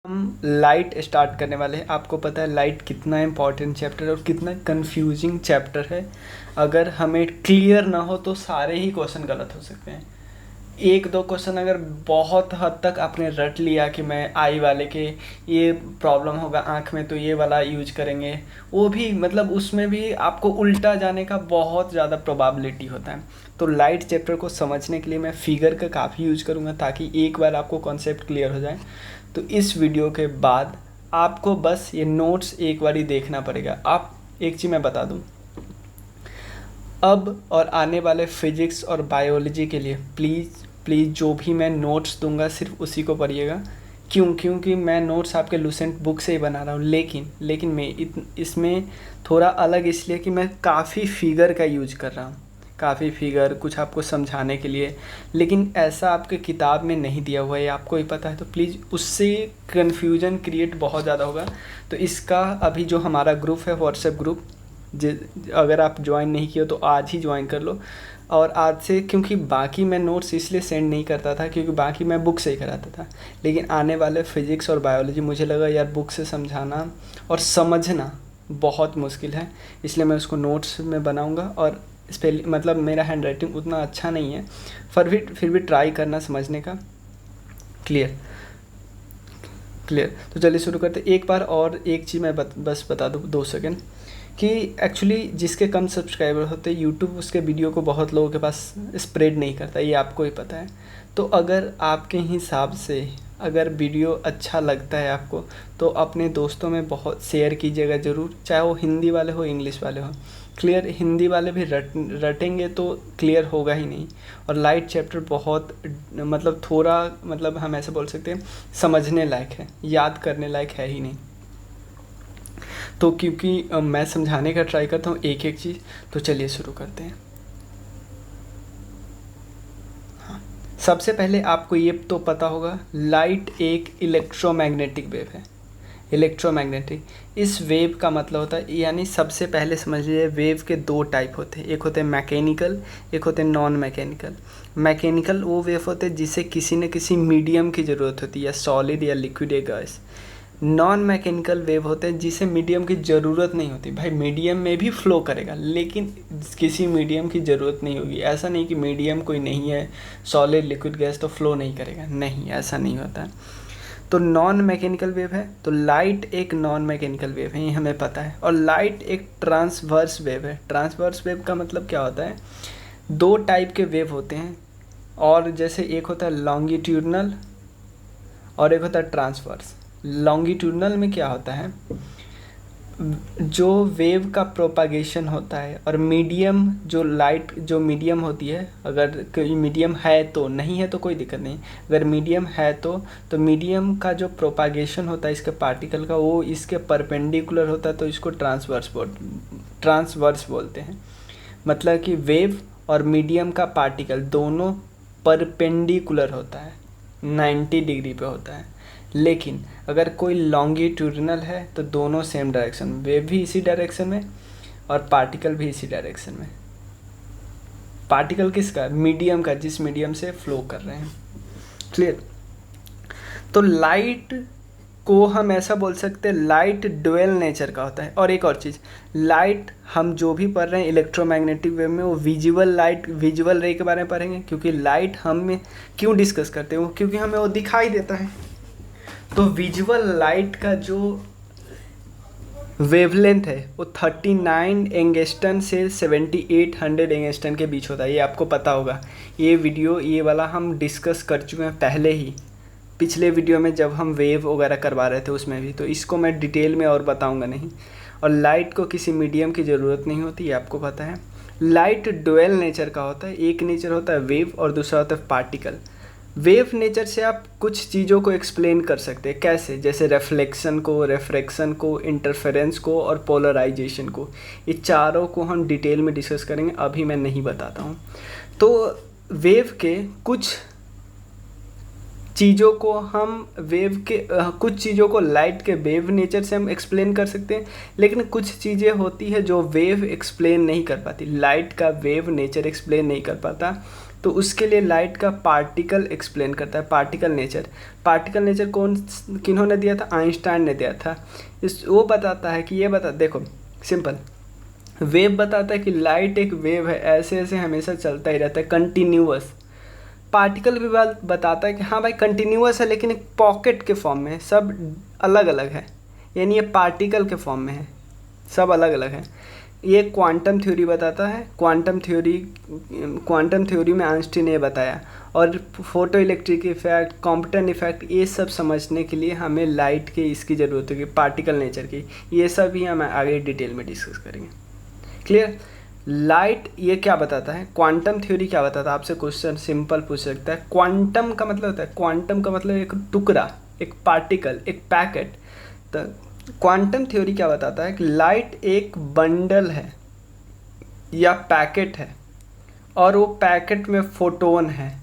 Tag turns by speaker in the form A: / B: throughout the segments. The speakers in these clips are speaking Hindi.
A: हम लाइट स्टार्ट करने वाले हैं। आपको पता है लाइट कितना इम्पोर्टेंट चैप्टर है और कितना कंफ्यूजिंग चैप्टर है। अगर हमें क्लियर ना हो तो सारे ही क्वेश्चन गलत हो सकते हैं। एक दो क्वेश्चन अगर बहुत हद तक आपने रट लिया कि मैं आई वाले के ये प्रॉब्लम होगा आँख में तो ये वाला यूज करेंगे, वो भी मतलब उसमें भी आपको उल्टा जाने का बहुत ज़्यादा प्रोबेबिलिटी होता है। तो लाइट चैप्टर को समझने के लिए मैं फिगर का काफ़ी यूज करूँगा ताकि एक बार आपको कॉन्सेप्ट क्लियर हो जाए। तो इस वीडियो के बाद आपको बस ये नोट्स एक बार ही देखना पड़ेगा। आप एक चीज़ मैं बता दूँ, अब और आने वाले फिजिक्स और बायोलॉजी के लिए प्लीज़ जो भी मैं नोट्स दूंगा सिर्फ उसी को पढ़िएगा। क्योंकि मैं नोट्स आपके लूसेंट बुक से ही बना रहा हूँ, लेकिन मैं इसमें थोड़ा अलग इसलिए कि मैं काफ़ी फिगर का यूज कर रहा हूँ, काफ़ी फिगर कुछ आपको समझाने के लिए। लेकिन ऐसा आपके किताब में नहीं दिया हुआ है, आपको ही पता है, तो प्लीज़ उससे कन्फ्यूजन क्रिएट बहुत ज़्यादा होगा। तो इसका अभी जो हमारा ग्रुप है व्हाट्सएप ग्रुप, अगर आप ज्वाइन नहीं किए तो आज ही ज्वाइन कर लो। और आज से, क्योंकि बाकी मैं नोट्स इसलिए सेंड नहीं करता था क्योंकि बाकी मैं बुक से ही कराता था, लेकिन आने वाले फिजिक्स और बायोलॉजी मुझे लगा यार बुक से समझाना और समझना बहुत मुश्किल है, इसलिए मैं उसको नोट्स में बनाऊंगा। और स्पेल मतलब मेरा हैंड राइटिंग उतना अच्छा नहीं है, फिर भी ट्राई करना समझने का। क्लियर। तो चलिए शुरू करते। एक बार और एक चीज़ मैं बस बता दूँ 2 सेकेंड कि एक्चुअली जिसके कम सब्सक्राइबर होते हैं यूट्यूब उसके वीडियो को बहुत लोगों के पास स्प्रेड नहीं करता, ये आपको ही पता है। तो अगर आपके हिसाब से अगर वीडियो अच्छा लगता है आपको तो अपने दोस्तों में बहुत शेयर कीजिएगा ज़रूर, चाहे वो हिंदी वाले हो इंग्लिश वाले हो। क्लियर। हिंदी वाले भी रटेंगे तो क्लियर होगा ही नहीं। और लाइट चैप्टर बहुत मतलब थोड़ा मतलब हम ऐसे बोल सकते हैं समझने लायक है, याद करने लायक है ही नहीं। तो क्योंकि मैं समझाने का ट्राई करता हूँ एक एक चीज़, तो चलिए शुरू करते हैं। हाँ, सबसे पहले आपको ये तो पता होगा लाइट एक इलेक्ट्रोमैग्नेटिक वेव है। इलेक्ट्रोमैग्नेटिक, इस वेव का मतलब होता है, यानी सबसे पहले समझ लीजिए वेव के 2 टाइप होते हैं, एक होते हैं मैकेनिकल, एक होते हैं नॉन मैकेनिकल। मैकेनिकल वो वेव होते हैं जिसे किसी न किसी मीडियम की ज़रूरत होती है, या सॉलिड या लिक्विड या गैस। नॉन मैकेनिकल वेव होते हैं जिसे मीडियम की ज़रूरत नहीं होती। भाई मीडियम में भी फ्लो करेगा लेकिन किसी मीडियम की ज़रूरत नहीं होगी। ऐसा नहीं कि मीडियम कोई नहीं है, सॉलिड लिक्विड गैस तो फ्लो नहीं करेगा, नहीं, ऐसा नहीं होता। तो नॉन मैकेनिकल वेव है, तो लाइट एक नॉन मैकेनिकल वेव है, ये हमें पता है। और लाइट एक ट्रांसवर्स वेव है। ट्रांसवर्स वेव का मतलब क्या होता है, 2 टाइप के वेव होते हैं, और जैसे एक होता है लॉन्गिट्यूडनल और एक होता है ट्रांसवर्स। लॉन्गिट्यूडनल में क्या होता है, जो वेव का प्रोपागेशन होता है, और मीडियम जो लाइट जो मीडियम होती है, अगर कोई मीडियम है तो, नहीं है तो कोई दिक्कत नहीं, अगर मीडियम है तो मीडियम का जो प्रोपागेशन होता है इसके पार्टिकल का वो इसके परपेंडिकुलर होता है, तो इसको ट्रांसवर्स बोलते हैं। मतलब कि वेव और मीडियम का पार्टिकल दोनों परपेंडिकुलर होता है, 90 डिग्री पे होता है। लेकिन अगर कोई लॉन्गिट्यूडनल है तो दोनों सेम डायरेक्शन में, वेव भी इसी डायरेक्शन में और पार्टिकल भी इसी डायरेक्शन में। पार्टिकल किसका, मीडियम का, जिस मीडियम से फ्लो कर रहे हैं। क्लियर। तो लाइट को हम ऐसा बोल सकते हैं लाइट ड्यूअल नेचर का होता है। और एक और चीज़, लाइट हम जो भी पढ़ रहे हैं इलेक्ट्रोमैग्नेटिक वेव में वो विजुअल लाइट, विजुअल रे के बारे में पढ़ेंगे, क्योंकि लाइट हम क्यों डिस्कस करते हैं, वो क्योंकि हमें वो दिखाई देता है। तो विजुअल लाइट का जो वेवलेंथ है वो 39 एंगस्टन से 7800 एंगस्टन के बीच होता है, ये आपको पता होगा। ये वीडियो ये वाला हम डिस्कस कर चुके हैं पहले ही, पिछले वीडियो में जब हम वेव वगैरह करवा रहे थे उसमें भी, तो इसको मैं डिटेल में और बताऊंगा नहीं। और लाइट को किसी मीडियम की ज़रूरत नहीं होती, ये आपको पता है। लाइट डुअल नेचर का होता है, एक नेचर होता है वेव और दूसरा होता है पार्टिकल। वेव नेचर से आप कुछ चीज़ों को एक्सप्लेन कर सकते हैं, कैसे, जैसे रिफ्लेक्शन को, रिफ्रैक्शन को, इंटरफेरेंस को और पोलराइजेशन को। ये चारों को हम डिटेल में डिस्कस करेंगे, अभी मैं नहीं बताता हूँ। तो वेव के कुछ चीज़ों को हम कुछ चीज़ों को लाइट के वेव नेचर से हम एक्सप्लेन कर सकते हैं, लेकिन कुछ चीज़ें होती है जो वेव एक्सप्लेन नहीं कर पाती, लाइट का वेव नेचर एक्सप्लेन नहीं कर पाता। तो उसके लिए लाइट का पार्टिकल एक्सप्लेन करता है, पार्टिकल नेचर। पार्टिकल नेचर किन्होंने दिया था? आइंस्टाइन ने दिया था। वो बताता है कि ये देखो सिंपल, वेव बताता है कि लाइट एक वेव है, ऐसे ऐसे हमेशा चलता ही रहता है, कंटिन्यूअस। पार्टिकल भी बताता है कि हाँ भाई कंटिन्यूअस है लेकिन एक पॉकेट के फॉर्म में है, सब अलग अलग है, यानी ये पार्टिकल के फॉर्म में है, सब अलग अलग है। ये क्वांटम थ्योरी बताता है, क्वांटम थ्योरी में आइंस्टीन ने बताया। और photo electric effect, Compton effect, ये सब समझने के लिए हमें लाइट के इसकी ज़रूरत होगी, पार्टिकल नेचर की। ये सब ही हम आगे डिटेल में डिस्कस करेंगे। क्लियर? लाइट ये क्या बताता है, क्वांटम थ्योरी क्या बताता है? आपसे क्वेश्चन सिंपल पूछ सकता है। क्वांटम का मतलब होता है, क्वांटम का मतलब एक टुकड़ा, एक पार्टिकल, एक पैकेट। तो क्वांटम थ्योरी क्या बताता है कि लाइट एक बंडल है या पैकेट है, और वो पैकेट में फोटोन है।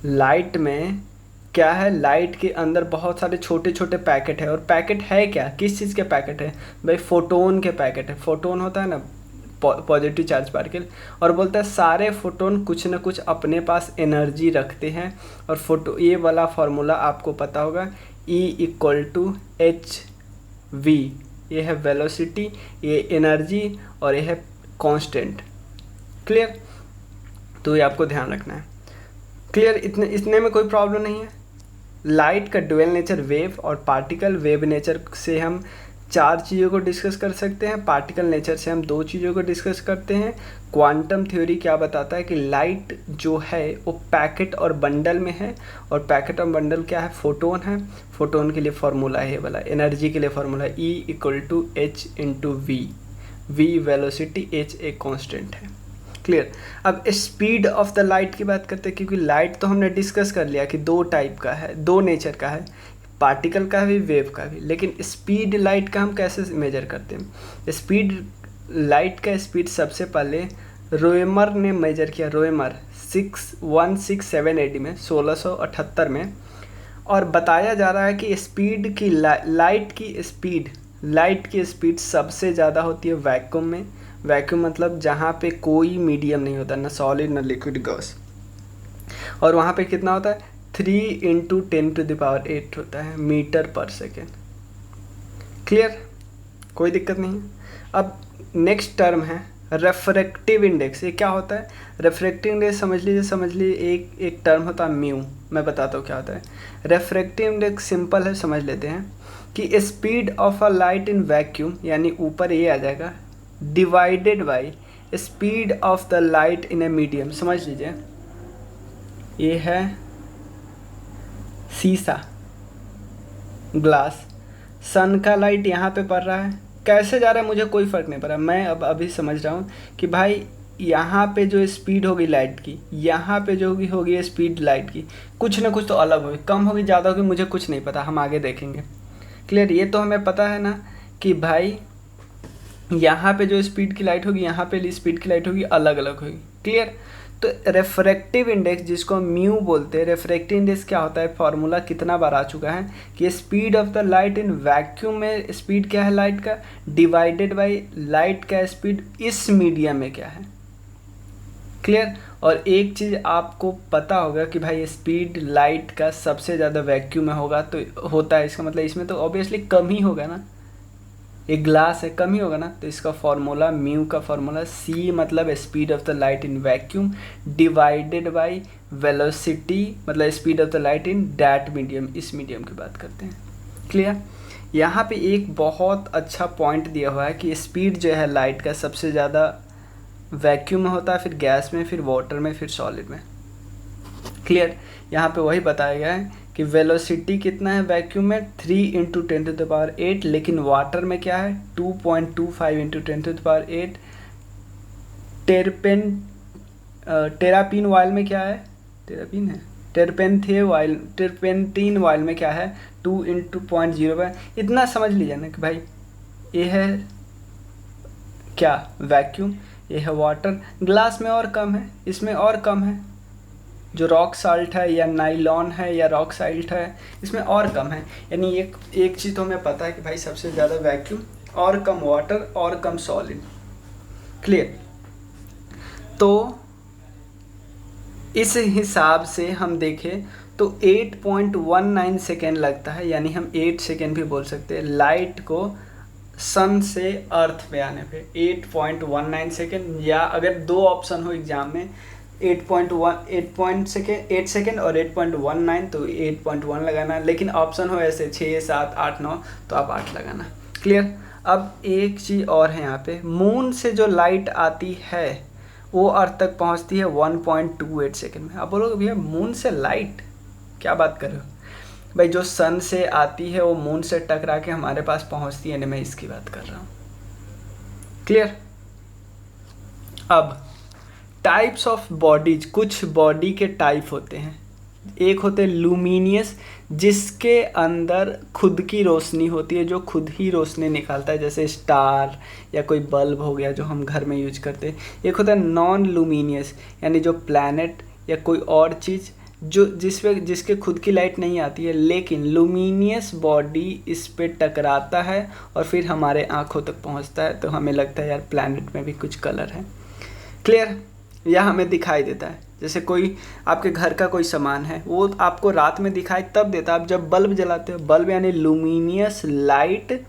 A: लाइट में क्या है? लाइट के अंदर बहुत सारे छोटे छोटे पैकेट है। और पैकेट है क्या, किस चीज़ के पैकेट है भाई? फोटोन के पैकेट है। फोटोन होता है ना पॉजिटिव चार्ज पार्टिकल। और बोलता है सारे फोटोन कुछ ना कुछ अपने पास एनर्जी रखते हैं। और ये वाला फार्मूला आपको पता होगा, E=hv। ये है वेलोसिटी, ये एनर्जी, और ये है कांस्टेंट। क्लियर? तो ये आपको ध्यान रखना है। क्लियर? इतने में कोई प्रॉब्लम नहीं है। लाइट का ड्यूअल नेचर वेव और पार्टिकल। वेव नेचर से हम 4 चीज़ों को डिस्कस कर सकते हैं, पार्टिकल नेचर से हम 2 चीज़ों को डिस्कस करते हैं। क्वांटम थ्योरी क्या बताता है कि लाइट जो है वो पैकेट और बंडल में है। और पैकेट और बंडल क्या है? फोटोन है। फोटोन के लिए फार्मूला है वाला, एनर्जी के लिए formula E=h×v। v velocity, h एक कांस्टेंट है। क्लियर? अब स्पीड ऑफ द लाइट की बात करते हैं, क्योंकि लाइट तो हमने डिस्कस कर लिया कि 2 टाइप का है, 2 नेचर का है, पार्टिकल का भी, वेव का भी। लेकिन स्पीड लाइट का हम कैसे मेजर करते हैं? स्पीड लाइट का स्पीड सबसे पहले रोएमर ने मेजर किया। रोएमर 1678 AD में, 1678 में। और बताया जा रहा है कि स्पीड की लाइट की स्पीड सबसे ज़्यादा होती है वैक्यूम में। वैक्यूम मतलब जहाँ पे कोई मीडियम नहीं होता, ना सॉलिड ना लिक्विड गैस। और वहाँ पे कितना होता है? 3×10⁸ होता है मीटर पर सेकेंड। क्लियर? कोई दिक्कत नहीं है। अब नेक्स्ट टर्म है रेफ्रेक्टिव इंडेक्स। ये क्या होता है? रेफ्रेक्टिव इंडेक्स समझ लीजिए एक टर्म होता है म्यू। मैं बताता हूँ क्या होता है। रेफ्रेक्टिव इंडेक्स सिंपल है, समझ लेते हैं कि speed of a light in vacuum, यानी ऊपर ये आ जाएगा, divided by speed of the light in a medium. समझ लीजिए ये है शीशा, ग्लास, सन का लाइट यहाँ पे पड़ रहा है, कैसे जा रहा है मुझे कोई फ़र्क नहीं पड़ रहा। मैं अब अभी समझ रहा हूँ कि भाई यहाँ पे जो स्पीड होगी लाइट की, यहाँ पे जो होगी स्पीड लाइट की, कुछ ना कुछ तो अलग होगी, कम होगी ज़्यादा होगी मुझे कुछ नहीं पता, हम आगे देखेंगे। क्लियर? ये तो हमें पता है ना कि भाई यहाँ पे जो स्पीड की लाइट होगी, यहाँ पे स्पीड की लाइट होगी, अलग अलग होगी। क्लियर? तो रेफ्रेक्टिव इंडेक्स जिसको म्यू बोलते हैं, रेफ्रेक्टिव इंडेक्स क्या होता है? फार्मूला कितना बार आ चुका है कि speed of the light in vacuum में स्पीड क्या है लाइट का, डिवाइडेड बाय लाइट का स्पीड इस मीडियम में क्या है। क्लियर? और एक चीज़ आपको पता होगा कि भाई स्पीड लाइट का सबसे ज़्यादा वैक्यूम में होगा तो होता है, इसका मतलब इसमें तो ऑब्वियसली कम ही होगा ना, एक ग्लास है कम ही होगा ना। तो इसका फार्मूला, म्यू का फार्मूला, सी मतलब speed of the light in vacuum divided by velocity, मतलब speed of the light in that medium, इस मीडियम की बात करते हैं। क्लियर? यहाँ पे एक बहुत अच्छा पॉइंट दिया हुआ है कि स्पीड जो है लाइट का सबसे ज़्यादा वैक्यूम में होता है, फिर गैस में, फिर वाटर में, फिर सॉलिड में। क्लियर? यहाँ पे वही बताया गया है कि वेलोसिटी कितना है वैक्यूम में, 3×10⁸, लेकिन वाटर में क्या है, 2.25×10⁸। टेरापीन वाइल में क्या है, टेरपेंटीन वाइल में क्या है, 2×0.05। इतना समझ लीजिए ना कि भाई ये है क्या, वैक्यूम, ये है वाटर। ग्लास में और कम है, इसमें और कम है। जो रॉक साल्ट है या नाइलॉन है या रॉक साल्ट है, इसमें और कम है। यानी एक चीज़ तो हमें पता है कि भाई सबसे ज़्यादा वैक्यूम, और कम वाटर, और कम सॉलिड। क्लियर? तो इस हिसाब से हम देखें तो 8.19 सेकेंड लगता है, यानी हम 8 सेकेंड भी बोल सकते हैं लाइट को सन से अर्थ पे आने पे। 8.19 सेकेंड, या अगर दो ऑप्शन हो एग्जाम में 8 सेकेंड और 8.19, तो 8.1 लगाना, लेकिन ऑप्शन हो ऐसे 6, 7, 8, 9, तो आप 8 लगाना। क्लियर। अब एक चीज़ और है यहाँ पे, मून से जो लाइट आती है वो अर्थ तक पहुँचती है 1.28 सेकेंड में। आप बोलोगे भैया मून से लाइट, क्या बात कर रहे हो भाई? जो सन से आती है वो मून से टकरा के हमारे पास पहुँचती है, मैं इसकी बात कर रहा हूँ। क्लियर। अब टाइप्स ऑफ बॉडीज, कुछ बॉडी के टाइप होते हैं। एक होते हैं लूमिनियस, जिसके अंदर खुद की रोशनी होती है, जो खुद ही रोशनी निकालता है, जैसे स्टार या कोई बल्ब हो गया जो हम घर में यूज करते हैं। एक होता है नॉन लूमिनियस, यानी जो प्लैनेट या कोई और चीज़ जो जिसके खुद की लाइट नहीं आती है, लेकिन लूमिनियस बॉडी इस पे टकराता है और फिर हमारे आँखों तक पहुँचता है, तो हमें लगता है यार प्लैनेट में भी कुछ कलर है। क्लियर। या हमें दिखाई देता है, जैसे कोई आपके घर का कोई सामान है, वो आपको रात में दिखाई तब देता है आप जब बल्ब जलाते हो। बल्ब यानी लूमिनियस लाइट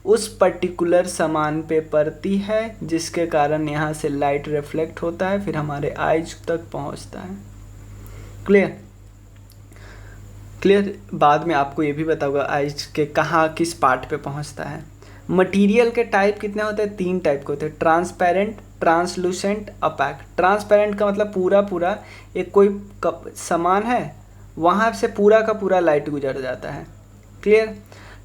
A: उस पर्टिकुलर सामान पे पड़ती है, जिसके कारण यहाँ से लाइट रिफ्लेक्ट होता है, फिर हमारे आइज तक पहुँचता है। क्लियर। क्लियर। बाद में आपको ये भी बताऊंगा आइज के कहाँ किस पार्ट पे पहुँचता है। मटेरियल के टाइप कितने होते हैं? 3 टाइप के होते हैं, ट्रांसपेरेंट, ट्रांसलूसेंट, अपाक। ट्रांसपेरेंट का मतलब पूरा एक कोई सामान है वहाँ से पूरा का पूरा लाइट गुजर जाता है। क्लियर।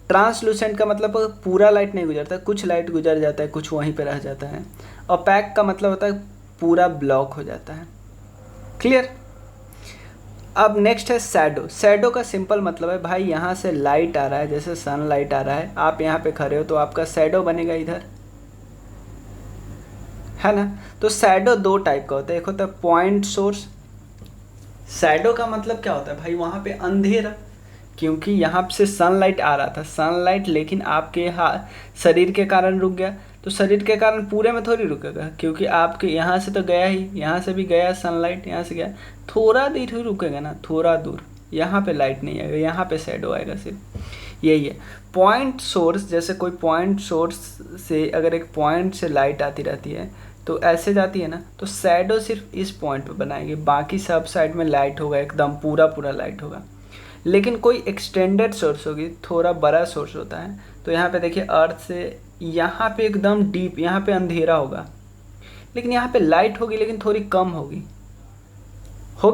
A: ट्रांसलूसेंट का मतलब पूरा लाइट नहीं गुजरता, कुछ लाइट गुजर जाता है, कुछ वहीं पे रह जाता है। अपाक का मतलब होता है पूरा ब्लॉक हो जाता है। क्लियर। अब नेक्स्ट है शैडो। शैडो का सिंपल मतलब है भाई यहाँ से लाइट आ रहा है, जैसे सन लाइट आ रहा है, आप यहाँ पे खड़े हो तो आपका शैडो बनेगा इधर, है ना। तो शैडो 2 टाइप का होता है, एक होता है पॉइंट सोर्स। शैडो का मतलब क्या होता है भाई? वहाँ पे अंधेरा, क्योंकि यहाँ से सनलाइट आ रहा था, सनलाइट लेकिन आपके शरीर के कारण रुक गया, तो शरीर के कारण पूरे में थोड़ी रुकेगा, क्योंकि आपके यहाँ से तो गया ही, यहाँ से भी गया सनलाइट, यहाँ से गया, थोड़ा देर ही रुकेगा ना, थोड़ा दूर। यहाँ पे लाइट नहीं आएगा, यहाँ पे शैडो आएगा, सिर्फ यही है। पॉइंट सोर्स, जैसे कोई पॉइंट सोर्स से अगर एक पॉइंट से लाइट आती रहती है तो ऐसे जाती है ना, तो शैडो सिर्फ इस पॉइंट पे बनाएगी, बाकी सब साइड में लाइट होगा, एकदम पूरा लाइट होगा। लेकिन कोई एक्सटेंडेड सोर्स होगी, थोड़ा बड़ा सोर्स होता है, तो यहाँ पे देखिए अर्थ से यहाँ पे एकदम डीप, यहाँ पे अंधेरा होगा, लेकिन यहाँ पे लाइट होगी, लेकिन थोड़ी कम होगी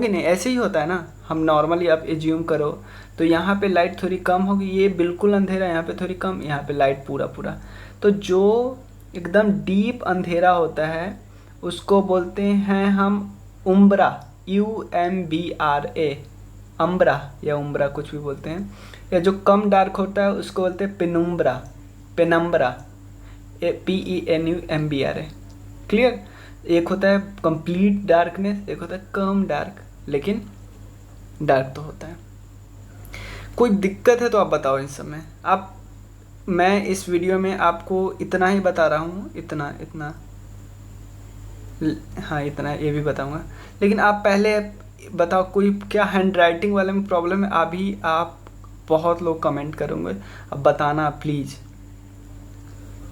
A: नहीं? ऐसे ही होता है ना, हम नॉर्मली आप एज्यूम करो तो यहाँ पे लाइट थोड़ी कम होगी, ये बिल्कुल अंधेरा, यहाँ पे थोड़ी कम, यहाँ पे लाइट पूरा। तो जो एकदम डीप अंधेरा होता है उसको बोलते हैं हम उम्ब्रा, UMBRA, अम्ब्रा या उम्ब्रा कुछ भी बोलते हैं। या जो कम डार्क होता है उसको बोलते हैं पेनुम्ब्रा, PENUMBRA। क्लियर। एक होता है कंप्लीट डार्कनेस, एक होता है कम डार्क, लेकिन डार्क तो होता है। कोई दिक्कत है तो आप बताओ इस समय। मैं इस वीडियो में आपको इतना ही बता रहा हूँ, इतना हाँ, इतना ये भी बताऊँगा, लेकिन आप पहले बताओ कोई क्या हैंड राइटिंग वाले में प्रॉब्लम है? अभी आप बहुत लोग कमेंट करोगे, अब बताना प्लीज़,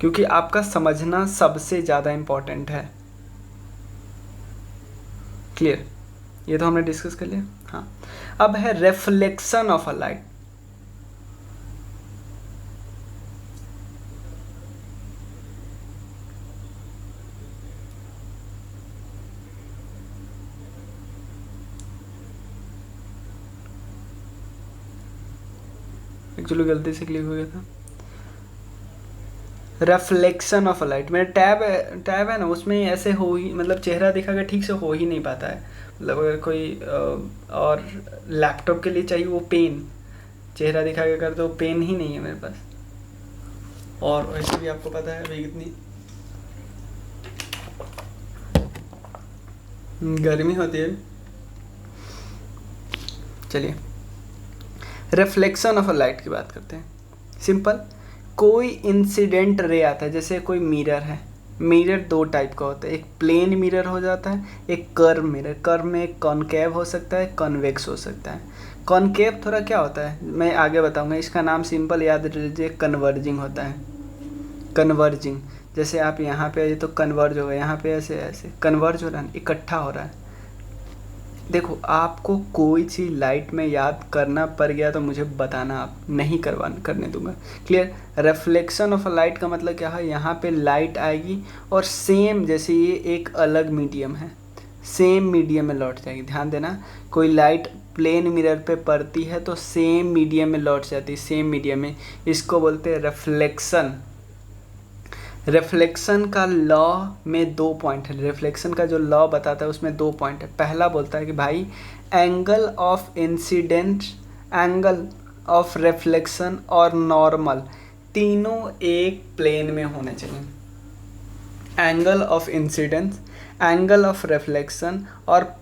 A: क्योंकि आपका समझना सबसे ज़्यादा इम्पोर्टेंट है। क्लियर। ये तो हमने डिस्कस कर लिया। हाँ, अब है reflection of a light. Actually गलती से क्लिक हो गया था। रिफ्लेक्शन ऑफ अ लाइट, मेरा टैब है ना, उसमें ऐसे हो ही, मतलब चेहरा दिखा के ठीक से हो ही नहीं पाता है। मतलब अगर कोई और लैपटॉप के लिए चाहिए वो पेन, चेहरा दिखा के कर दो, पेन ही नहीं है मेरे पास। और वैसे भी आपको पता है अभी कितनी गर्मी होती है। चलिए रिफ्लेक्शन ऑफ अ लाइट की बात करते हैं। सिंपल, कोई इंसिडेंट रे आता है, जैसे कोई मिरर है, मिरर दो टाइप का होता है, एक प्लेन मिरर हो जाता है, एक कर्व मिरर। कर्व में एक कॉनकेव हो सकता है, कॉन्वेक्स हो सकता है। कॉनकेव थोड़ा क्या होता है मैं आगे बताऊंगा, इसका नाम सिंपल याद रख लीजिए, कन्वर्जिंग होता है। कन्वर्जिंग, जैसे आप यहाँ पे आइए तो कन्वर्ज होगा, यहाँ पे ऐसे ऐसे कन्वर्ज हो रहा है, इकट्ठा हो रहा है। देखो आपको कोई चीज़ लाइट में याद करना पड़ गया तो मुझे बताना, आप नहीं करने दूंगा। Clear. Reflection of a light का मतलब क्या है, यहाँ पे लाइट आएगी और सेम, जैसे ये एक अलग मीडियम है, सेम मीडियम में लौट जाएगी। ध्यान देना, कोई लाइट प्लेन मिरर पे पड़ती है तो सेम मीडियम में लौट जाती है, सेम मीडियम में। इसको बोलते हैं रिफ्लेक्शन। रिफ्लेक्शन का लॉ में 2 पॉइंट है, रिफ्लेक्शन का जो लॉ बताता है उसमें 2 पॉइंट है। पहला बोलता है कि भाई angle of incidence, angle of reflection और नॉर्मल तीनों एक प्लेन में होने चाहिए। Angle of incidence, angle of reflection और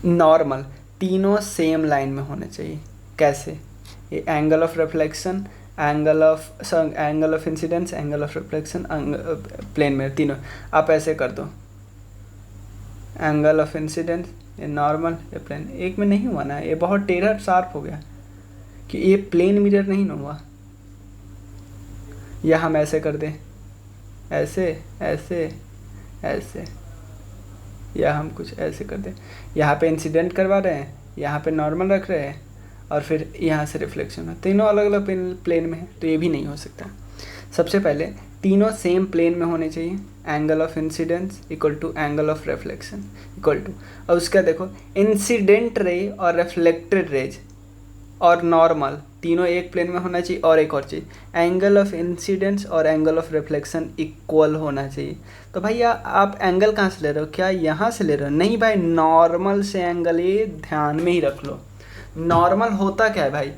A: नॉर्मल तीनों सेम लाइन में होने चाहिए। कैसे? ये angle of reflection, angle of incidence, angle of reflection, plane में तीनों। आप ऐसे कर दो, एंगल ऑफ इंसिडेंस, ये नॉर्मल, ये प्लेन। एक में नहीं हुआ ना, ये बहुत टेढ़ा शार्प हो गया कि ये प्लेन मिरर नहीं ना हुआ। या हम ऐसे कर दें, ऐसे ऐसे ऐसे, या हम कुछ ऐसे कर दें, यहाँ पे इंसिडेंट करवा रहे हैं, यहाँ पे नॉर्मल रख रहे हैं और फिर यहाँ से रिफ्लेक्शन है। तीनों अलग अलग प्लेन में है तो ये भी नहीं हो सकता। सबसे पहले तीनों सेम प्लेन में होने चाहिए। Angle of incidence equal to angle of reflection equal to, और उसका देखो इंसिडेंट रे और रिफ्लेक्टेड रेज और नॉर्मल तीनों एक प्लेन में होना चाहिए। और एक और चीज़, एंगल ऑफ इंसिडेंस और एंगल ऑफ रिफ्लेक्शन इक्वल होना चाहिए। तो भैया आप एंगल कहाँ से ले रहे हो, क्या यहाँ से ले रहे हो? नहीं भाई, नॉर्मल से एंगल, ये ध्यान में ही रख लो। नॉर्मल होता क्या है भाई,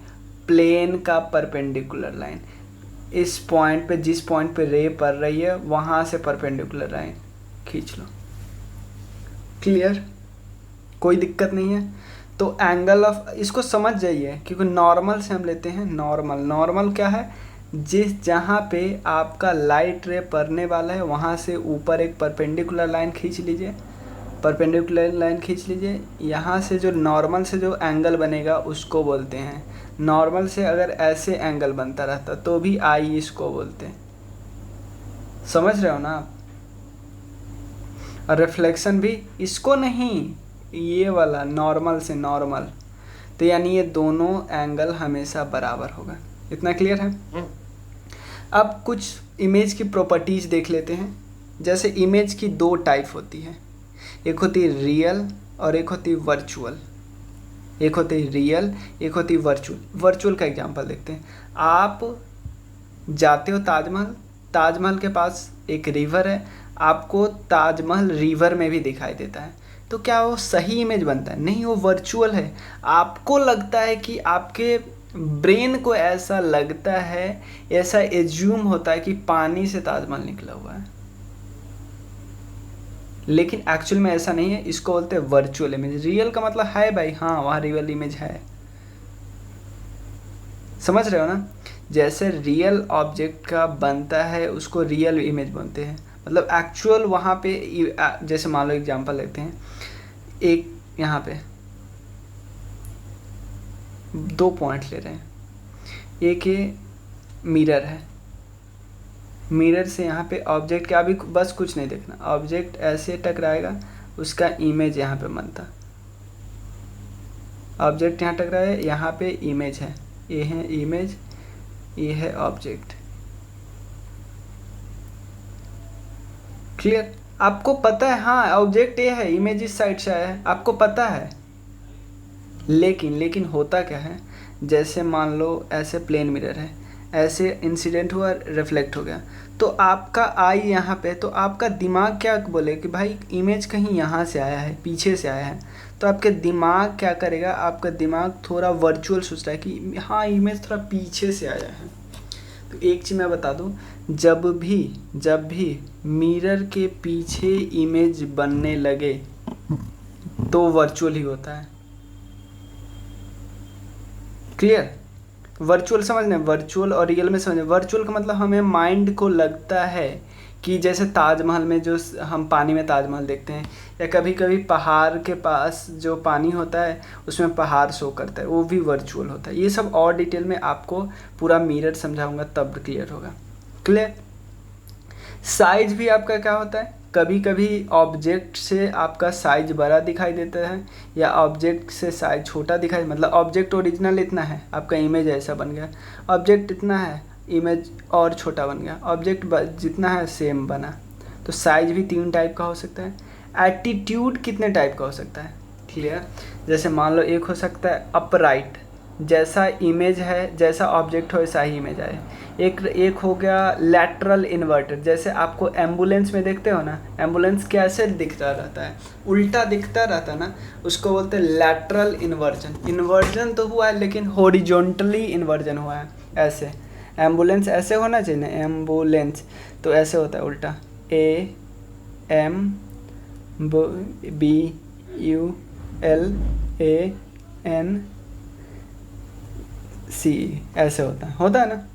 A: प्लेन का परपेंडिकुलर लाइन। इस पॉइंट पे, जिस पॉइंट पे रे पड़ रही है वहाँ से परपेंडिकुलर लाइन खींच लो। क्लियर, कोई दिक्कत नहीं है। तो एंगल ऑफ, इसको समझ जाइए क्योंकि नॉर्मल से हम लेते हैं। नॉर्मल, नॉर्मल क्या है, जिस जहाँ पे आपका लाइट रे पड़ने वाला है वहाँ से ऊपर एक परपेंडिकुलर लाइन खींच लीजिए, परपेंडिकुलर लाइन खींच लीजिए। यहाँ से जो नॉर्मल से जो एंगल बनेगा उसको बोलते हैं, नॉर्मल से अगर ऐसे एंगल बनता रहता तो भी आई इसको बोलते हैं। समझ रहे हो ना आप? और रिफ्लेक्शन भी इसको नहीं, ये वाला नॉर्मल से नॉर्मल, तो यानी ये दोनों एंगल हमेशा बराबर होगा। इतना क्लियर है? अब कुछ इमेज की प्रॉपर्टीज देख लेते हैं। जैसे इमेज की 2 टाइप होती है, एक होती है रियल और एक होती है वर्चुअल। एक होती है रियल, एक होती है वर्चुअल। वर्चुअल का एग्जांपल देखते हैं। आप जाते हो ताजमहल, ताजमहल के पास एक रिवर है, आपको ताजमहल रिवर में भी दिखाई देता है, तो क्या वो सही इमेज बनता है? नहीं, वो वर्चुअल है। आपको लगता है कि आपके ब्रेन को ऐसा लगता है, ऐसा एज्यूम होता है कि पानी से ताजमहल निकला हुआ है, लेकिन एक्चुअल में ऐसा नहीं है। इसको बोलते हैं वर्चुअल इमेज। रियल का मतलब है भाई, हाँ वहाँ रियल इमेज है। समझ रहे हो ना? जैसे रियल ऑब्जेक्ट का बनता है उसको रियल इमेज बोलते हैं, मतलब एक्चुअल वहाँ पे। जैसे मान लो एग्जांपल लेते हैं, एक यहाँ पे 2 पॉइंट ले रहे हैं, एक ये मिरर है, मिरर से यहाँ पे ऑब्जेक्ट का, अभी बस कुछ नहीं देखना, ऑब्जेक्ट ऐसे टकराएगा, उसका इमेज यहाँ पे बनता। ऑब्जेक्ट यहाँ टकराया है, यहाँ पे इमेज है, ये है इमेज, ये है ऑब्जेक्ट। क्लियर? आपको पता है, हाँ ऑब्जेक्ट ये है, इमेज इस साइड से आया है, आपको पता है। लेकिन होता क्या है, जैसे मान लो ऐसे प्लेन मिरर है, ऐसे इंसिडेंट हुआ, रिफ्लेक्ट हो गया, तो आपका आई यहाँ पे, तो आपका दिमाग क्या बोले कि भाई इमेज कहीं यहाँ से आया है, पीछे से आया है, तो आपके दिमाग क्या करेगा, आपका दिमाग थोड़ा वर्चुअल सोच रहा है कि हाँ इमेज थोड़ा पीछे से आया है। तो एक चीज़ मैं बता दूँ, जब भी मिरर के पीछे इमेज बनने लगे तो वर्चुअल ही होता है। क्लियर? वर्चुअल समझने, वर्चुअल और रियल में समझने। वर्चुअल का मतलब हमें माइंड को लगता है कि जैसे ताजमहल में जो हम पानी में ताजमहल देखते हैं, या कभी कभी पहाड़ के पास जो पानी होता है उसमें पहाड़ शो करता है, वो भी वर्चुअल होता है। ये सब और डिटेल में आपको पूरा मिरर समझाऊंगा तब क्लियर होगा। क्लियर। साइज भी आपका क्या होता है, कभी कभी ऑब्जेक्ट से आपका साइज बड़ा दिखाई देता है या ऑब्जेक्ट से साइज छोटा दिखाई, मतलब ऑब्जेक्ट ओरिजिनल इतना है, आपका इमेज ऐसा बन गया, ऑब्जेक्ट इतना है, इमेज और छोटा बन गया, ऑब्जेक्ट जितना है सेम बना। तो साइज भी 3 टाइप का हो सकता है। एटीट्यूड कितने टाइप का हो सकता है, क्लियर। जैसे मान लो एक हो सकता है अपराइट, जैसा इमेज है जैसा ऑब्जेक्ट हो वैसा ही इमेज आए। एक हो गया लैटरल इन्वर्टेड, जैसे आपको एम्बुलेंस में देखते हो ना, एम्बुलेंस कैसे दिखता रहता है, उल्टा दिखता रहता है ना, उसको बोलते हैं लैटरल इन्वर्जन। इन्वर्जन तो हुआ है लेकिन हॉरिजॉन्टली इन्वर्जन हुआ है, ऐसे। एम्बुलेंस ऐसे होना चाहिए ना, एम्बुलेंस, तो ऐसे होता है उल्टा, AMBULANC, ऐसे होता है ना।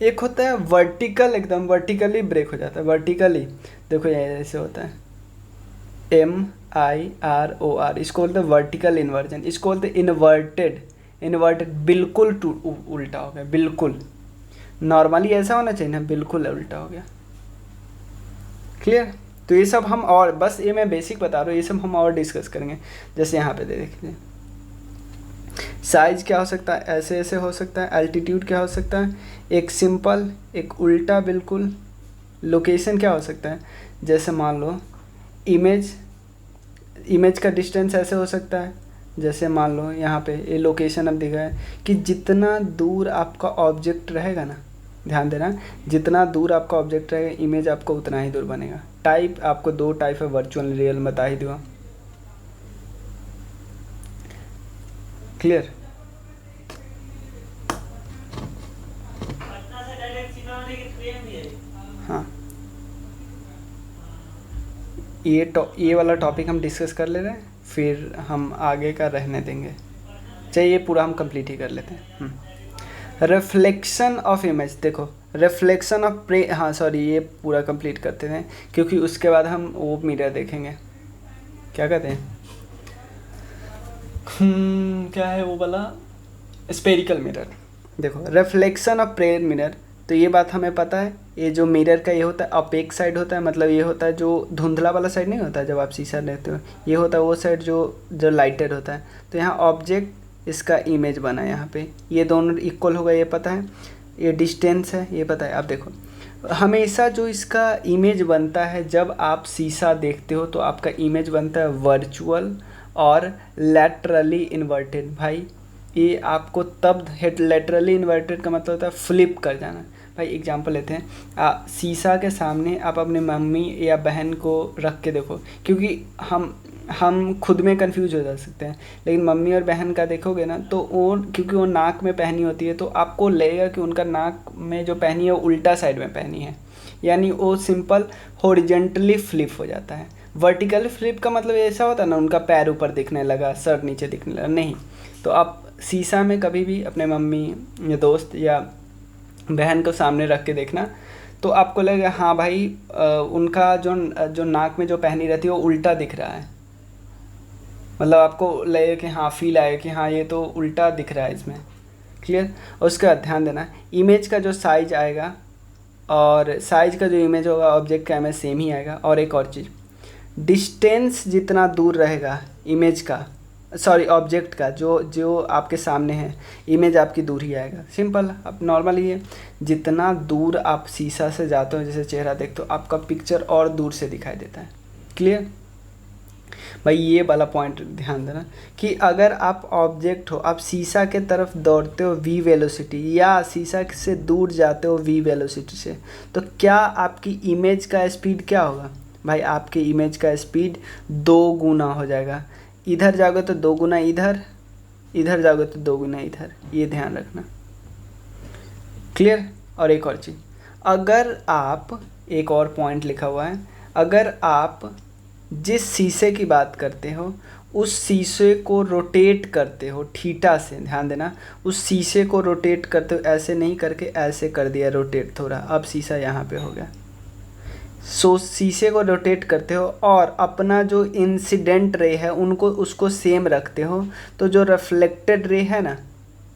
A: एक होता है वर्टिकल, एकदम वर्टिकली ब्रेक हो जाता है, वर्टिकली देखो ये ऐसे होता है, MIROR, इसको बोलते हैं वर्टिकल इन्वर्जन। इसको बोलते हैं इन्वर्टेड, बिल्कुल उल्टा हो गया, बिल्कुल। नॉर्मली ऐसा होना चाहिए ना, बिल्कुल उल्टा हो गया। क्लियर। तो ये सब हम और बस ये मैं बेसिक बता रहा हूँ, ये सब हम और डिस्कस करेंगे। जैसे यहाँ पे देखिए साइज क्या हो सकता है, ऐसे ऐसे हो सकता है। एल्टीट्यूड क्या हो सकता है, एक सिंपल, एक उल्टा बिल्कुल। लोकेशन क्या हो सकता है, जैसे मान लो इमेज का डिस्टेंस ऐसे हो सकता है, जैसे मान लो यहाँ पे ये लोकेशन अब दिखा है कि जितना दूर आपका ऑब्जेक्ट रहेगा ना, ध्यान देना, जितना दूर आपका ऑब्जेक्ट रहेगा इमेज आपको उतना ही दूर बनेगा। टाइप आपको 2 टाइप है, वर्चुअल रियल बता ही दूँगा। क्लियर। हाँ, ये वाला टॉपिक हम डिस्कस कर ले रहे हैं, फिर हम आगे का रहने देंगे। चाहिए पूरा हम कंप्लीट ही कर लेते हैं। रिफ्लेक्शन ऑफ इमेज, देखो रिफ्लेक्शन ऑफ प्रे, हाँ सॉरी, ये पूरा कंप्लीट करते हैं क्योंकि उसके बाद हम वो मिरर देखेंगे, क्या कहते हैं, क्या है वो वाला, स्पेरिकल मिरर। देखो रिफ्लेक्शन ऑफ प्रेयर मिरर, तो ये बात हमें पता है, ये जो मिरर का ये होता है अपेक साइड होता है, मतलब ये होता है जो धुंधला वाला साइड नहीं होता है जब आप शीशा लेते हो, ये होता है वो साइड जो लाइटेड होता है। तो यहाँ ऑब्जेक्ट, इसका इमेज बना है यहाँ पे, ये दोनों इक्वल होगा ये पता है, ये डिस्टेंस है ये पता है। आप देखो हमेशा जो इसका इमेज बनता है जब आप शीशा देखते हो तो आपका इमेज बनता है वर्चुअल और लैटरली इन्वर्टेड। भाई ये आपको तब लेटरली इन्वर्टेड का मतलब होता है फ्लिप कर जाना। भाई एग्जांपल लेते हैं, शीशा के सामने आप अपने मम्मी या बहन को रख के देखो, क्योंकि हम खुद में कंफ्यूज हो जा सकते हैं, लेकिन मम्मी और बहन का देखोगे ना तो वो, क्योंकि वो नाक में पहनी होती है तो आपको लगेगा कि उनका नाक में जो पहनी है वो उल्टा साइड में पहनी है, यानी वो सिंपल हॉरिजॉन्टली फ्लिप हो जाता है। वर्टिकल फ्लिप का मतलब ऐसा होता है ना उनका पैर ऊपर दिखने लगा, सर नीचे दिखने लगा, नहीं। तो आप शीशा में कभी भी अपने मम्मी या दोस्त या बहन को सामने रख के देखना तो आपको लगेगा हाँ भाई उनका जो नाक में जो पहनी रहती है वो उल्टा दिख रहा है, मतलब आपको लगेगा कि हाँ फील आएगा कि हाँ ये तो उल्टा दिख रहा है इसमें। क्लियर। और उसके बाद ध्यान देना इमेज का जो साइज आएगा और साइज का जो इमेज होगा ऑब्जेक्ट का इमेज सेम ही आएगा। और एक और चीज़, डिस्टेंस जितना दूर रहेगा इमेज का, सॉरी ऑब्जेक्ट का, जो आपके सामने है इमेज आपकी दूर ही आएगा। सिंपल। अब नॉर्मली ये जितना दूर आप शीशा से जाते हो, जैसे चेहरा देखते हो, आपका पिक्चर और दूर से दिखाई देता है। क्लियर। भाई ये वाला पॉइंट ध्यान देना कि अगर आप ऑब्जेक्ट हो, आप शीशा के तरफ दौड़ते हो v वेलोसिटी या शीशा से दूर जाते हो v वेलोसिटी से, तो क्या आपकी इमेज का स्पीड क्या होगा, भाई आपके इमेज का स्पीड 2 गुना हो जाएगा। इधर जाओगे तो 2 गुना इधर, इधर जाओगे तो 2 गुना इधर, ये ध्यान रखना। क्लियर। और एक और चीज़, अगर आप, एक और पॉइंट लिखा हुआ है, अगर आप जिस शीशे की बात करते हो उस शीशे को रोटेट करते हो थीटा से, ध्यान देना, उस शीशे को रोटेट करते हो, ऐसे नहीं करके ऐसे कर दिया रोटेट थोड़ा, अब शीशा यहाँ पे हो गया। सो शीशे को रोटेट करते हो और अपना जो इंसिडेंट रे है उनको उसको सेम रखते हो, तो जो रिफ्लेक्टेड रे है ना,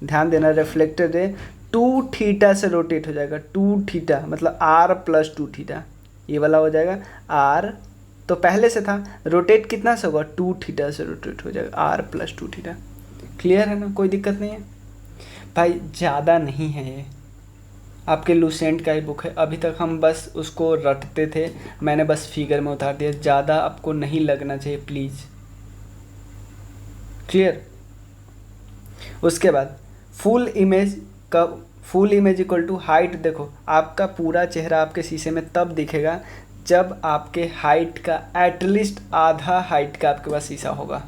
A: ध्यान देना, रिफ्लेक्टेड रे 2 थीटा से रोटेट हो जाएगा। 2 थीटा मतलब r प्लस 2 थीटा, ये वाला हो जाएगा r, तो पहले से था रोटेट कितना से होगा, 2 थीटा से रोटेट हो जाएगा, r प्लस 2 थीटा। क्लियर है ना, कोई दिक्कत नहीं है भाई, ज़्यादा नहीं है ये, आपके लूसेंट का ही बुक है, अभी तक हम बस उसको रटते थे, मैंने बस फिगर में उतार दिया, ज़्यादा आपको नहीं लगना चाहिए प्लीज़। क्लियर। उसके बाद full image equal to height. देखो आपका पूरा चेहरा आपके शीशे में तब दिखेगा जब आपके हाइट का एटलीस्ट आधा हाइट का आपके पास शीशा होगा।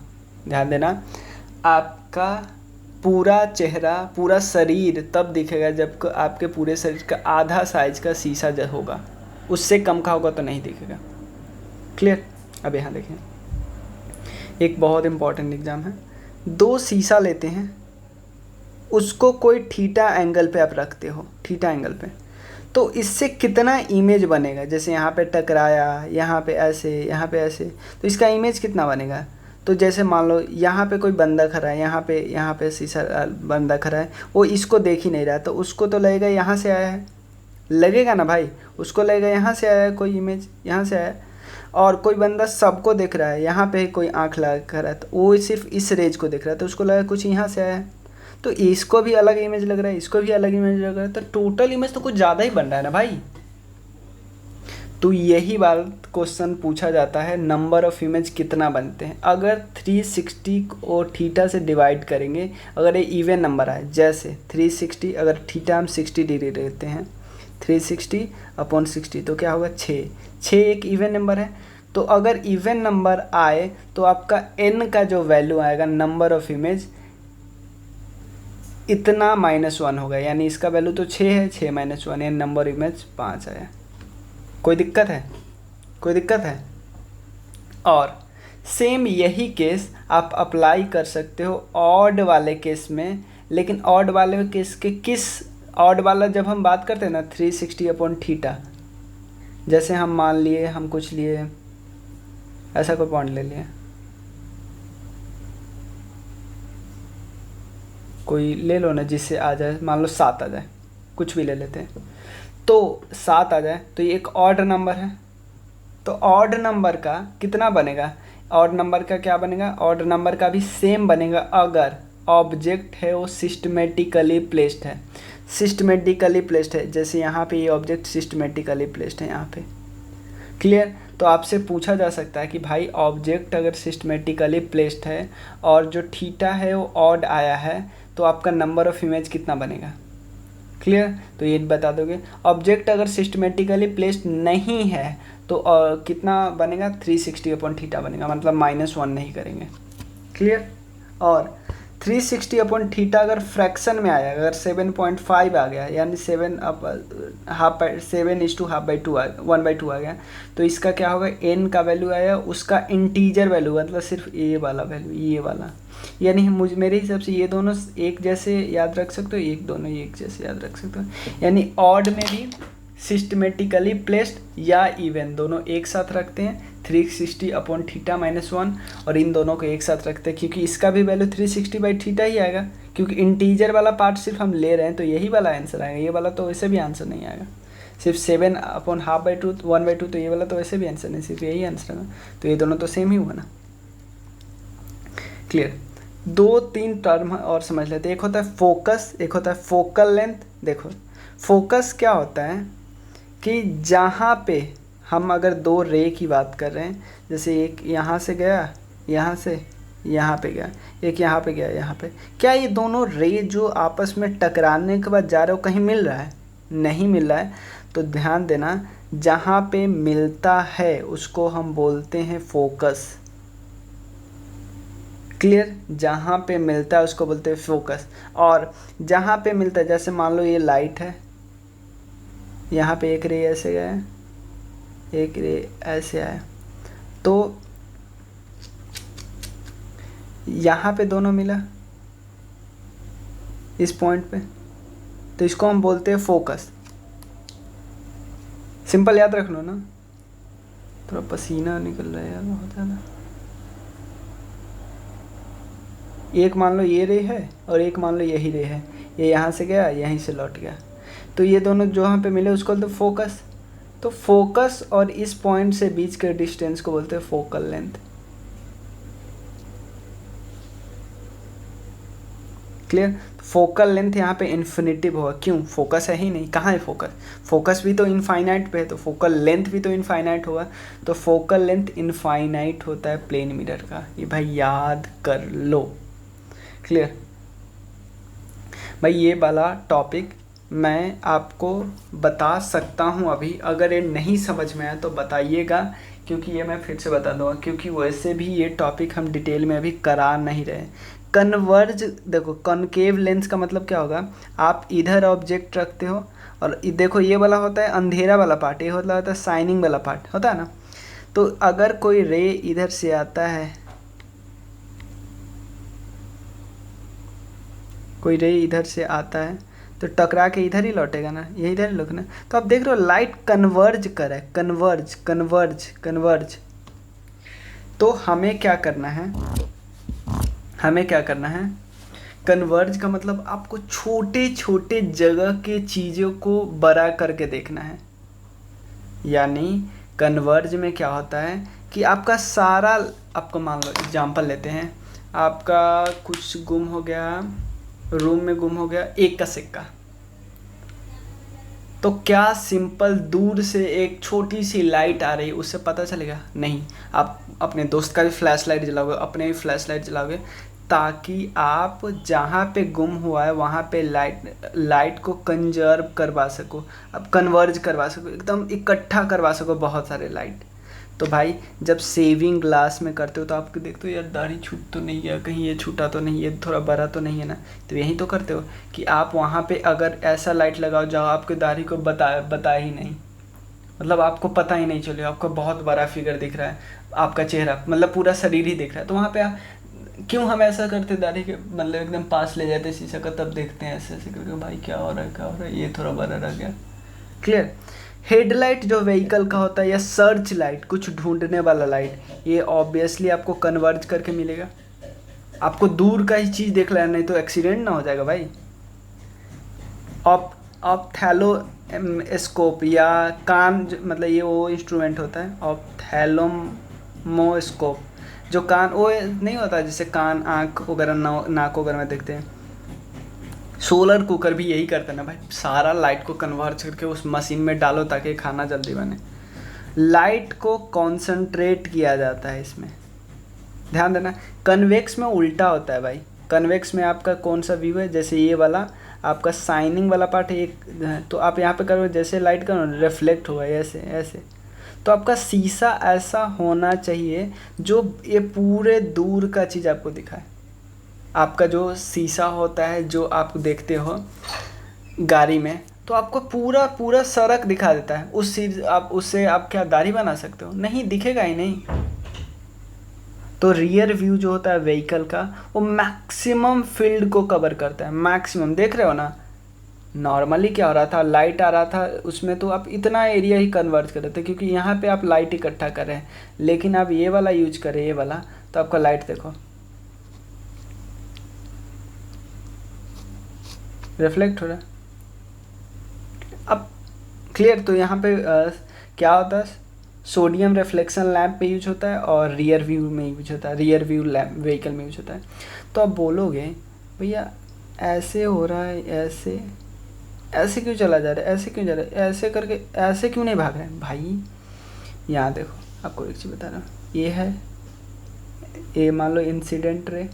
A: ध्यान देना, आपका पूरा चेहरा पूरा शरीर तब दिखेगा जब आपके पूरे शरीर का आधा साइज का शीशा जब होगा, उससे कम का होगा तो नहीं दिखेगा। क्लियर। अब यहाँ देखें, एक बहुत इंपॉर्टेंट एग्जाम है, 2 शीशा लेते हैं, उसको कोई थीटा एंगल पे आप रखते हो, थीटा एंगल पे, तो इससे कितना इमेज बनेगा, जैसे यहाँ पे टकराया, यहाँ पे ऐसे, यहाँ पे ऐसे, तो इसका इमेज कितना बनेगा। तो जैसे मान लो यहाँ पे कोई बंदा खड़ा है, यहाँ पे शीशा बंदा खड़ा है, वो इसको देख ही नहीं रहा, तो उसको तो लगेगा यहाँ से आया है, लगेगा ना भाई, उसको लगेगा यहाँ से आया है, कोई इमेज यहाँ से आया है। और कोई बंदा सबको देख रहा है, यहाँ पे कोई आँख लगा कर रहा है, तो वो सिर्फ इस रेज को देख रहा है, तो उसको लगा कुछ यहाँ से आया है, तो इसको भी अलग इमेज लग रहा है, इसको भी अलग इमेज लग रहा है, तो टोटल इमेज तो कुछ ज़्यादा ही बन रहा है ना भाई। तो यही बात क्वेश्चन पूछा जाता है, नंबर ऑफ इमेज कितना बनते हैं। अगर 360 को थीटा से डिवाइड करेंगे, अगर ये इवन नंबर आए, जैसे 360, अगर थीटा हम 60 डिग्री लेते हैं, 360 अपॉन 60, तो क्या होगा 6 एक इवन नंबर है। तो अगर इवन नंबर आए तो आपका n का जो वैल्यू आएगा, नंबर ऑफ इमेज, इतना -1 होगा, यानी इसका वैल्यू तो 6 है, 6 - 1, यानी नंबर इमेज 5 आया। कोई दिक्कत है, कोई दिक्कत है। और सेम यही केस आप अप्लाई कर सकते हो ऑड वाले केस में, लेकिन ऑड वाले केस के किस, ऑड वाला जब हम बात करते हैं ना 360 अपॉन थीटा, जैसे हम मान लिए, हम कुछ लिए, ऐसा कोई पॉइंट ले लिए, कोई ले लो ना जिससे आ जाए, मान लो 7 आ जाए, कुछ भी ले लेते हैं, तो 7 आ जाए, तो ये एक ऑड नंबर है, तो ऑड नंबर का कितना बनेगा, ऑड नंबर का क्या बनेगा, ऑड नंबर का भी सेम बनेगा अगर ऑब्जेक्ट है वो सिस्टमेटिकली प्लेस्ड है। सिस्टमेटिकली प्लेस्ड है, जैसे यहाँ पे ये ऑब्जेक्ट सिस्टमेटिकली प्लेस्ड है यहाँ पे। क्लियर। तो आपसे पूछा जा सकता है कि भाई ऑब्जेक्ट अगर सिस्टमेटिकली प्लेस्ड है और जो थीटा है वो ऑड आया है, तो आपका नंबर ऑफ इमेज कितना बनेगा। क्लियर। तो ये बता दोगे। ऑब्जेक्ट अगर सिस्टमेटिकली प्लेस्ड नहीं है तो कितना बनेगा, 360 अपॉन थीटा बनेगा, मतलब -1 नहीं करेंगे। क्लियर। और 360 अपॉन थीटा अगर फ्रैक्शन में आया, अगर 7.5 आ गया, यानी 1/2 आ गया, तो इसका क्या होगा, n का वैल्यू आया, उसका इंटीजर वैल्यू, मतलब सिर्फ ये वाला वैल्यू, ये वाला, यानी मेरे हिसाब से ये दोनों एक जैसे याद रख सकते हो, दोनों एक जैसे याद रख सकते हो, यानी ऑड में भी सिस्टमेटिकली प्लेस्ड या इवन दोनों एक साथ रखते हैं, 360 अपॉन थीटा -1, और इन दोनों को एक साथ रखते हैं क्योंकि इसका भी वैल्यू 360/थीटा ही आएगा, क्योंकि इंटीजर वाला पार्ट सिर्फ हम ले रहे हैं, तो यही वाला आंसर आएगा, ये वाला तो वैसे भी आंसर नहीं आएगा। सिर्फ 7 अपॉन ½ 1/2, तो ये वाला तो वैसे भी आंसर नहीं, सिर्फ यही आंसर आएगा, तो ये दोनों तो सेम ही हुआ ना। क्लियर। 2-3 टर्म और समझ लेते हैं, एक होता है फोकस, एक होता है फोकल लेंथ। देखो फोकस क्या होता है कि जहाँ पे हम अगर 2 रे की बात कर रहे हैं, जैसे एक यहाँ से गया, यहाँ से यहाँ पे गया, एक यहाँ पे गया, यहाँ पे, क्या ये दोनों रे जो आपस में टकराने के बाद जा रहे हो कहीं मिल रहा है, नहीं मिल रहा है, तो ध्यान देना, जहाँ पे मिलता है उसको हम बोलते हैं फोकस। क्लियर। जहाँ पे मिलता है उसको बोलते हैं फोकस। और जहाँ पे मिलता है, जैसे मान लो ये लाइट है, यहाँ पे एक रे ऐसे गया, एक रे ऐसे आया, तो यहाँ पे दोनों मिला इस पॉइंट पे, तो इसको हम बोलते हैं फोकस। सिंपल याद रख लो ना। थोड़ा पसीना निकल रहा है यार बहुत ज़्यादा। एक मान लो ये रे है और एक मान लो यही रे है, ये यहाँ से गया यहीं से लौट गया, तो ये दोनों जो यहाँ पे मिले उसको बोलते हैं फोकस। तो फोकस और इस पॉइंट से बीच के डिस्टेंस को बोलते हैं focal length. Clear. Focal length यहाँ पे इन्फिनिटिव होगा, क्यों? फोकस है ही नहीं, कहाँ है फोकस? फोकस भी तो इनफाइनाइट पे है, तो फोकल लेंथ भी तो इनफाइनाइट होगा। तो फोकल लेंथ इनफाइनाइट होता है प्लेन मिरर का, ये भाई याद कर लो। क्लियर भाई। ये वाला टॉपिक मैं आपको बता सकता हूँ अभी, अगर ये नहीं समझ में आया तो बताइएगा, क्योंकि ये मैं फिर से बता दूँगा, क्योंकि वैसे भी ये टॉपिक हम डिटेल में अभी करा नहीं रहे। कन्वर्ज, देखो कॉनकेव लेंस का मतलब क्या होगा, आप इधर ऑब्जेक्ट रखते हो और देखो ये वाला होता है अंधेरा वाला पार्ट, ये होता है शाइनिंग वाला पार्ट, होता है ना। तो अगर कोई रे इधर से आता है, कोई रे इधर से आता है तो टकरा के इधर ही लौटेगा ना, ये इधर ही लौटना। तो आप देख रहे हो लाइट कन्वर्ज कर रहा है, कन्वर्ज कन्वर्ज कन्वर्ज। तो हमें क्या करना है, हमें क्या करना है, कन्वर्ज का मतलब आपको छोटे छोटे जगह के चीज़ों को बड़ा करके देखना है। यानी कन्वर्ज में क्या होता है कि आपका सारा, आपको मान लो एग्जांपल लेते हैं, आपका कुछ गुम हो गया, रूम में गुम हो गया 1 का सिक्का, तो क्या सिंपल दूर से एक छोटी सी लाइट आ रही उससे पता चलेगा? नहीं। आप अपने दोस्त का भी फ्लैश लाइट जलाओगे, अपने भी फ्लैश लाइट जलाओगे, ताकि आप जहाँ पे गुम हुआ है वहाँ पे लाइट को कंजर्व करवा सको, अब कन्वर्ज करवा सको, एकदम इकट्ठा करवा सको बहुत सारे लाइट। तो भाई जब सेविंग ग्लास में करते हो तो आपको देखते हो यार दाढ़ी छूट तो नहीं है, कहीं ये छूटा तो नहीं है, थोड़ा बड़ा तो नहीं है ना, तो यही तो करते हो कि आप वहाँ पे अगर ऐसा लाइट लगाओ जहाँ आपके दाढ़ी को बता ही नहीं, मतलब आपको पता ही नहीं चलेगा, आपका बहुत बड़ा फिगर दिख रहा है, आपका चेहरा मतलब पूरा शरीर ही दिख रहा है, तो वहाँ पे क्यों हम ऐसा करते, दाढ़ी के मतलब एकदम पास ले जाते शीशा का, तब देखते हैं ऐसे ऐसे करके भाई क्या हो रहा है क्या हो रहा है, ये थोड़ा बड़ा रह गया। क्लियर। हेडलाइट जो व्हीकल का होता है या सर्च लाइट, कुछ ढूंढने वाला लाइट, ये ऑब्वियसली आपको कन्वर्ज करके मिलेगा। आपको दूर का ही चीज़ देख लेना, नहीं तो एक्सीडेंट ना हो जाएगा भाई। ऑप्थैल्मोस्कोप या कान मतलब ये वो इंस्ट्रूमेंट होता है ऑप्थैल्मोस्कोप, जो कान वो नहीं होता जिससे कान आँख वगैरह नाक वगैरह में देखते हैं। सोलर कुकर भी यही करता है ना भाई, सारा लाइट को कन्वर्ट करके उस मशीन में डालो ताकि खाना जल्दी बने। लाइट को कॉन्सेंट्रेट किया जाता है इसमें, ध्यान देना। कन्वेक्स में उल्टा होता है भाई। कन्वेक्स में आपका कौन सा व्यू है, जैसे ये वाला आपका शाइनिंग वाला पार्ट है एक, तो आप यहाँ पे करो जैसे लाइट का रिफ्लेक्ट हुआ ऐसे ऐसे, तो आपका शीशा ऐसा होना चाहिए जो ये पूरे दूर का चीज़ आपको दिखाए। आपका जो शीशा होता है जो आप देखते हो गाड़ी में, तो आपको पूरा पूरा सड़क दिखा देता है, उस चीज़ आप उससे आप क्या दाढ़ी बना सकते हो? नहीं, दिखेगा ही नहीं। तो रियर व्यू जो होता है व्हीकल का वो मैक्सिमम फील्ड को कवर करता है, मैक्सिमम। देख रहे हो ना, नॉर्मली क्या हो रहा था, लाइट आ रहा था उसमें तो आप इतना एरिया ही कन्वर्ट कर रहे थे, क्योंकि यहाँ पे आप लाइट इकट्ठा कर रहे हैं। लेकिन आप ये वाला यूज करें, ये वाला, तो आपका लाइट देखो रिफ्लेक्ट हो रहा है। अब क्लियर। तो यहाँ पे क्या होता है, सोडियम रिफ्लेक्शन लैम्प पे यूज होता है और रियर व्यू में यूज होता है, रियर व्यू लैम्प व्हीकल में यूज होता है। तो आप बोलोगे भैया ऐसे हो रहा है, ऐसे ऐसे क्यों चला जा रहा है, ऐसे क्यों जा रहा है, ऐसे करके ऐसे क्यों नहीं भाग रहे हैं? भाई यहाँ देखो, आपको एक चीज़ बता रहा हूँ, ये है, ये मान लो इंसिडेंट रे,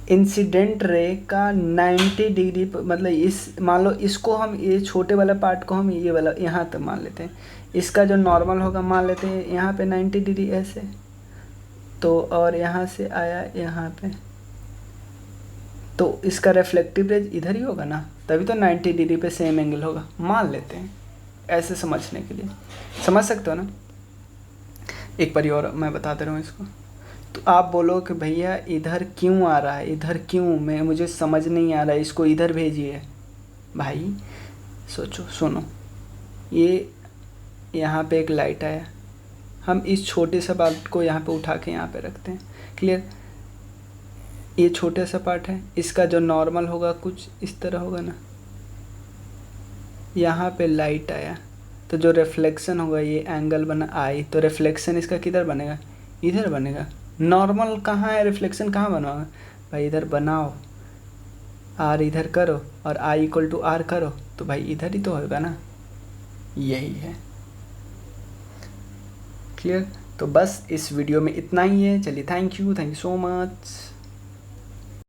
A: इंसिडेंट रे का 90 डिग्री मतलब इस मान लो इसको हम, ये छोटे वाला पार्ट को हम ये वाला यहाँ तक मान लेते हैं, इसका जो नॉर्मल होगा मान लेते हैं यहाँ पे 90 डिग्री ऐसे, तो और यहाँ से आया यहाँ पे, तो इसका रिफ्लेक्टिव रेज इधर ही होगा ना, तभी तो 90 डिग्री पे सेम एंगल होगा, मान लेते हैं ऐसे समझने के लिए। समझ सकते हो ना? एक बार और मैं बता दे रहा हूँ इसको। तो आप बोलो कि भैया इधर क्यों आ रहा है, इधर क्यों, मैं मुझे समझ नहीं आ रहा है, इसको इधर भेजिए। भाई सोचो, सुनो, ये यहाँ पे एक लाइट आया, हम इस छोटे सा पार्ट को यहाँ पे उठा के यहाँ पे रखते हैं, क्लियर। ये छोटा सा पार्ट है, इसका जो नॉर्मल होगा कुछ इस तरह होगा ना, यहाँ पे लाइट आया तो जो रिफ्लेक्शन होगा, ये एंगल बना आई, तो रिफ्लेक्शन इसका किधर बनेगा, इधर बनेगा। नॉर्मल कहाँ है, रिफ्लेक्शन कहाँ बनवाओगे भाई, इधर बनाओ, आर इधर करो और आई इक्वल टू आर करो, तो भाई इधर ही तो होगा ना, यही है, क्लियर। तो बस इस वीडियो में इतना ही है, चलिए थैंक यू सो मच।